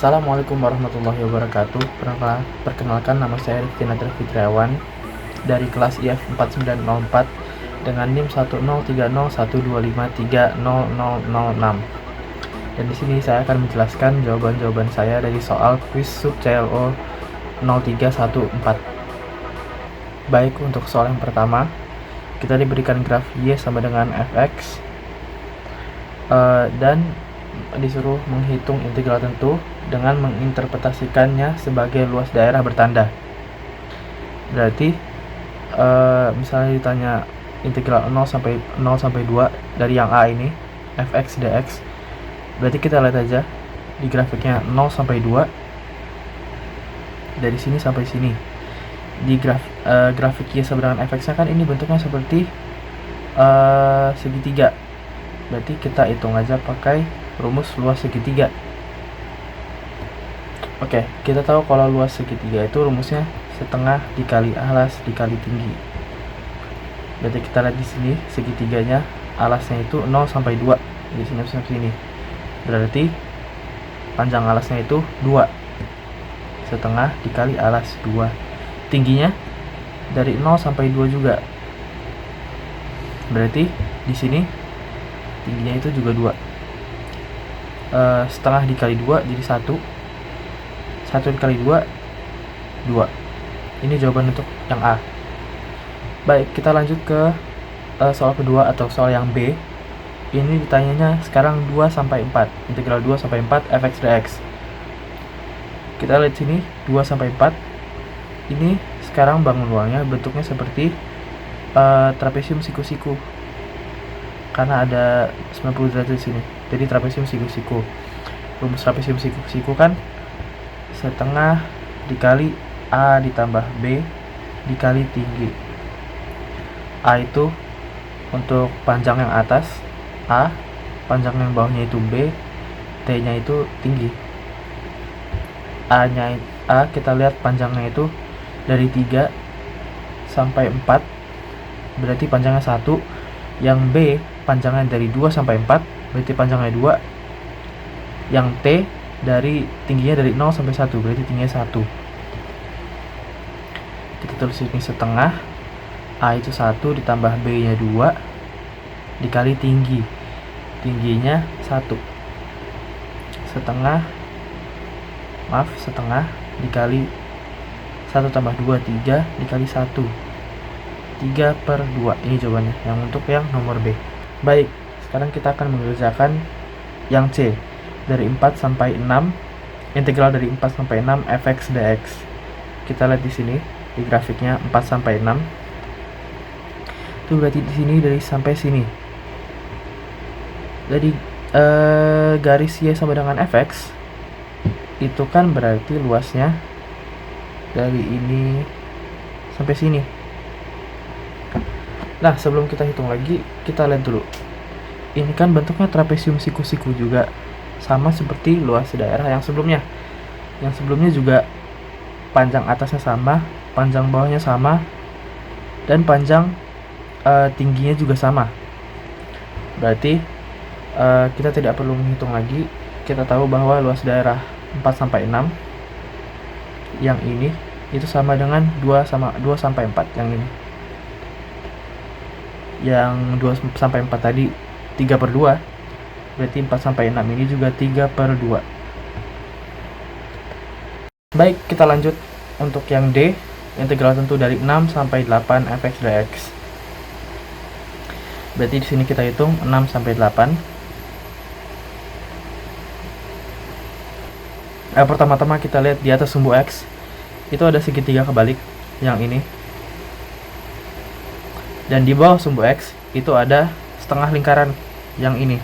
Assalamualaikum warahmatullahi wabarakatuh. Perkenalkan, nama saya Rifki Nadra Fitriawan dari kelas IF 4904 dengan NIM 1030125300006. Dan di sini saya akan menjelaskan jawaban-jawaban saya dari soal kuis sub CLO 0314. Baik, untuk soal yang pertama, kita diberikan graf Y sama dengan fx dan disuruh menghitung integral tentu dengan menginterpretasikannya sebagai luas daerah bertanda. Berarti misalnya ditanya integral 0 sampai 2 dari yang A ini fx dx, berarti kita lihat aja di grafiknya 0 sampai 2 dari sini sampai sini. Di grafik Y sama dengan fx nya kan ini bentuknya seperti segitiga. Berarti kita hitung aja pakai rumus luas segitiga. Oke, kita tahu kalau luas segitiga itu rumusnya setengah dikali alas dikali tinggi. Berarti kita lihat di sini segitiganya alasnya itu 0 sampai 2 di sini sampai sini. Berarti panjang alasnya itu 2. Setengah dikali alas 2. Tingginya dari 0 sampai 2 juga. Berarti di sini tingginya itu juga 2. Setengah dikali 2 jadi 1. 1 dikali 2 2. Ini jawaban untuk yang A. Baik, kita lanjut ke soal kedua atau soal yang B. Ini ditanyanya sekarang 2 sampai 4, integral 2 sampai 4 fx dx. Kita lihat sini 2 sampai 4. Ini sekarang bangun ruangnya bentuknya seperti trapesium siku-siku. Karena ada 90 derajat di sini. Jadi trapesium siku-siku. Rumus trapesium siku-siku kan setengah dikali A ditambah B dikali tinggi. A itu untuk panjang yang atas A, panjang yang bawahnya itu B, T nya itu tinggi. A kita lihat panjangnya itu dari 3 sampai 4, berarti panjangnya 1. Yang B panjangnya dari 2 sampai 4, berarti panjangnya 2. Yang T dari tingginya dari 0 sampai 1, berarti tingginya 1. Kita tulis ini setengah A itu 1 ditambah B nya 2 dikali tinggi. Tingginya 1. Setengah dikali 1 tambah 2 3 dikali 1 3/2. Ini jawabannya yang untuk yang nomor B. Baik, sekarang kita akan mengerjakan yang C. Dari 4 sampai 6, integral dari 4 sampai 6 fx dx. Kita lihat di sini di grafiknya 4 sampai 6. Itu berarti di sini dari sampai sini. Jadi garis Y sama dengan fx itu kan berarti luasnya dari ini sampai sini. Nah, sebelum kita hitung lagi, kita lihat dulu. Ini kan bentuknya trapesium siku-siku juga, sama seperti luas daerah yang sebelumnya. Yang sebelumnya juga panjang atasnya sama, panjang bawahnya sama, dan panjang tingginya juga sama. Berarti kita tidak perlu menghitung lagi. Kita tahu bahwa luas daerah 4 sampai 6 yang ini itu sama dengan 2 sampai 4 yang ini. Yang 2 sampai 4 tadi 3/2, berarti 4 sampai 6 ini juga 3/2. Baik, kita lanjut untuk yang D, integral tentu dari 6 sampai 8 fx dx. Berarti di sini kita hitung 6 sampai 8. Pertama-tama kita lihat di atas sumbu X itu ada segitiga kebalik yang ini, dan di bawah sumbu X itu ada setengah lingkaran yang ini.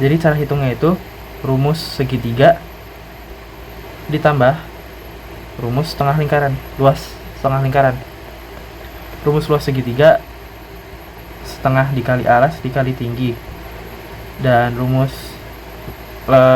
Jadi cara hitungnya itu rumus segitiga ditambah rumus setengah lingkaran, luas setengah lingkaran. Rumus luas segitiga setengah dikali alas dikali tinggi, dan rumus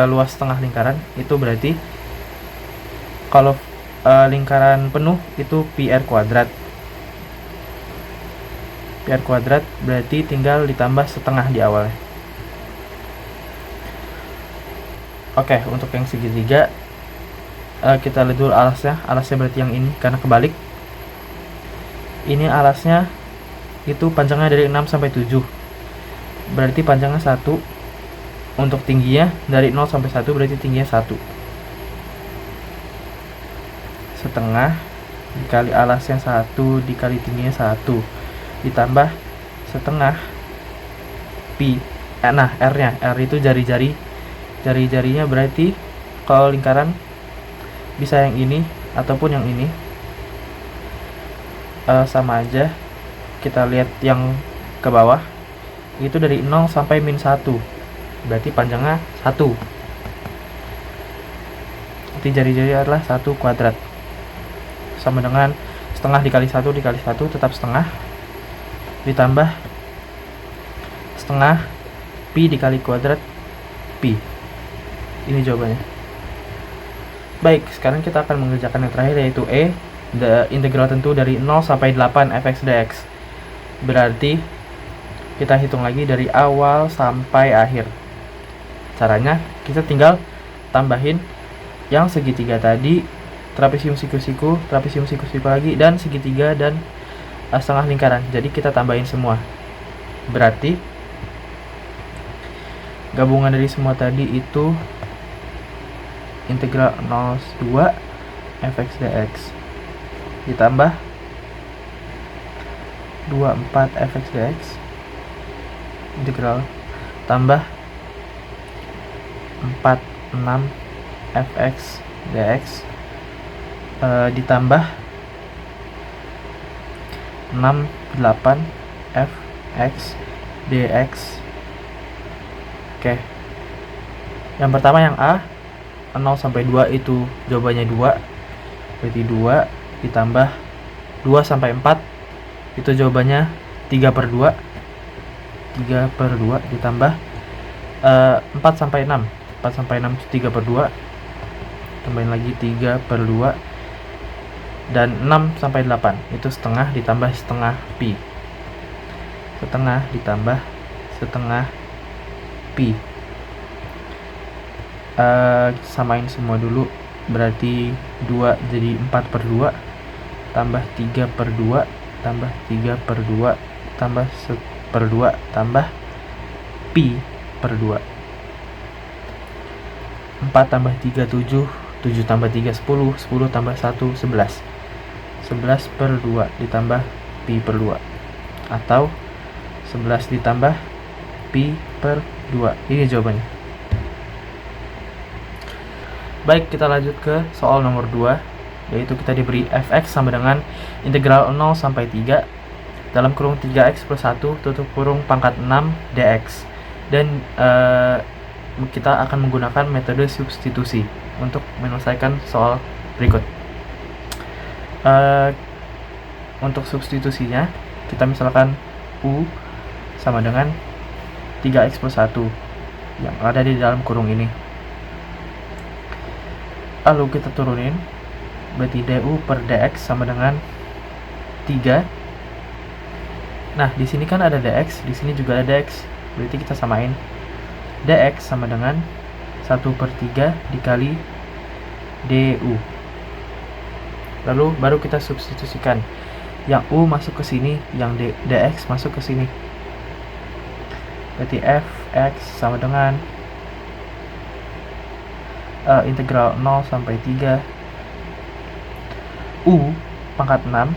luas setengah lingkaran itu berarti kalau lingkaran penuh itu pi r kuadrat. Pi r kuadrat berarti tinggal ditambah setengah di awalnya. Oke, untuk yang segitiga kita lihat dulu alasnya. Alasnya berarti yang ini karena kebalik. Ini alasnya itu panjangnya dari 6 sampai 7. Berarti panjangnya 1. Untuk tingginya dari 0 sampai 1 berarti tingginya 1. Setengah dikali alasnya 1 dikali tingginya 1 ditambah setengah pi. Nah, R itu jari-jarinya, berarti kalau lingkaran bisa yang ini ataupun yang ini, sama aja. Kita lihat yang ke bawah itu dari 0 sampai min 1, berarti panjangnya 1. Berarti jari-jari adalah 1 kuadrat, sama dengan setengah dikali 1 dikali 1 tetap setengah, ditambah setengah pi dikali kuadrat pi. Ini jawabannya. Baik, sekarang kita akan mengerjakan yang terakhir, yaitu integral tentu dari 0 sampai 8 fx dx. Berarti kita hitung lagi dari awal sampai akhir. Caranya kita tinggal tambahin yang segitiga tadi, trapesium siku-siku lagi, dan segitiga dan setengah lingkaran. Jadi kita tambahin semua. Berarti gabungan dari semua tadi itu integral 0,2 fx dx ditambah 24 fx dx integral tambah 46 fx dx ditambah 68 fx dx. Oke, yang pertama yang A, 0 sampai 2 itu jawabannya 2, berarti 2 ditambah 2 sampai 4 itu jawabannya 3/2, 3/2 ditambah 4 sampai 6 itu 3/2, tambahin lagi 3/2, dan 6 sampai 8 itu setengah ditambah setengah pi, setengah ditambah setengah pi. Samain semua dulu, berarti 2 jadi 4/2 tambah 3/2 tambah 3/2 tambah 1/2 tambah pi per 2. 4 tambah 3 7, 7 tambah 3 10, 10 tambah 1 11, 11/2 ditambah pi per 2, atau 11 ditambah pi per 2. Ini jawabannya. Baik, kita lanjut ke soal nomor 2, yaitu kita diberi fx sama dengan integral 0 sampai 3 dalam kurung 3x plus 1 tutup kurung pangkat 6 dx. Dan kita akan menggunakan metode substitusi untuk menyelesaikan soal berikut. Untuk substitusinya, kita misalkan u sama dengan 3x plus 1 yang ada di dalam kurung ini. Lalu kita turunin, berarti du per dx sama dengan 3. Nah, di sini kan ada dx, di sini juga ada dx, berarti kita samain. Dx sama dengan 1/3 dikali du. Lalu baru kita substitusikan. Yang u masuk ke sini, yang dx masuk ke sini. Berarti fx sama dengan integral 0 sampai 3 u pangkat 6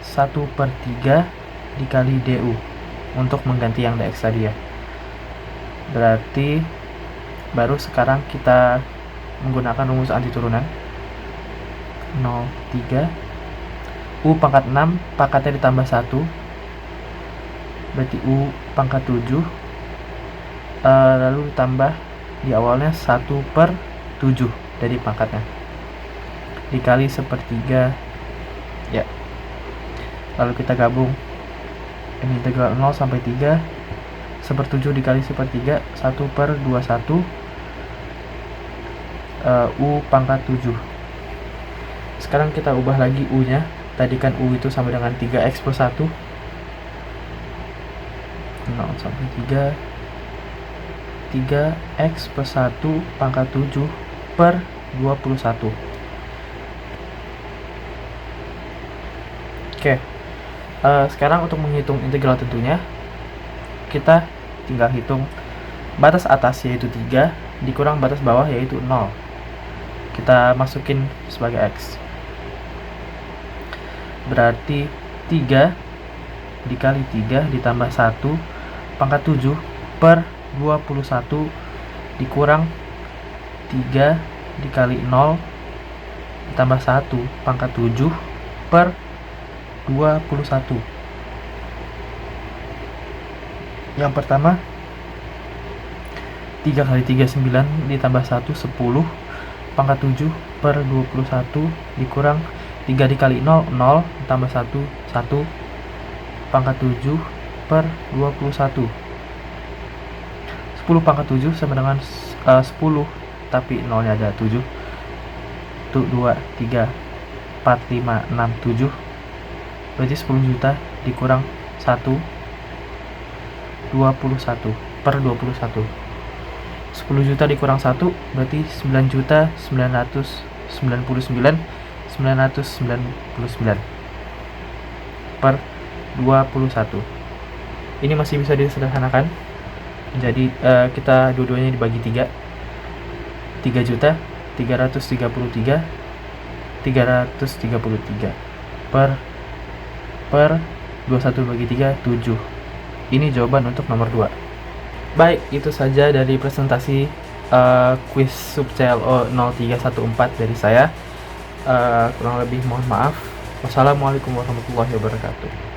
1/3 dikali du untuk mengganti yang dx tadi ya. Berarti baru sekarang kita menggunakan rumus anti turunan. 0,3 u pangkat 6 pangkatnya ditambah 1, berarti u pangkat 7, lalu ditambah di awalnya 1/7 dari pangkatnya dikali 1/3 ya. Lalu kita gabung ini integral 0 sampai 3, 1/7 dikali 1/3, 1/21 u pangkat 7. Sekarang kita ubah lagi u nya, tadi kan u itu sama dengan 3x plus 1, 0 sampai 3, 3x per 1 pangkat 7 per 21. Oke, sekarang untuk menghitung integral tentunya kita tinggal hitung batas atas yaitu 3 dikurang batas bawah yaitu 0. Kita masukin sebagai x. Berarti 3 dikali 3 ditambah 1 pangkat 7 per 21 dikurang 3 dikali 0 ditambah 1 pangkat 7 per 21. Yang pertama 3 kali 3 9 ditambah 1 10 pangkat 7 per 21 dikurang 3 dikali 0 0 ditambah 1 1 pangkat 7 per 21. 10 pangkat 7 sama dengan 10 tapi 0 nya ada 7. 1 2 3 4 5 6 7. Berarti 10 juta dikurang 1 21 per 21. 10 juta dikurang 1 berarti 9 juta 999 per 21. Ini masih bisa disederhanakan. Jadi kita dua-duanya dibagi 3. 3 juta 333 per 21 bagi 3 7. Ini jawaban untuk nomor 2. Baik, itu saja dari presentasi quiz sub CLO 0314 dari saya. Kurang lebih mohon maaf. Wassalamualaikum warahmatullahi wabarakatuh.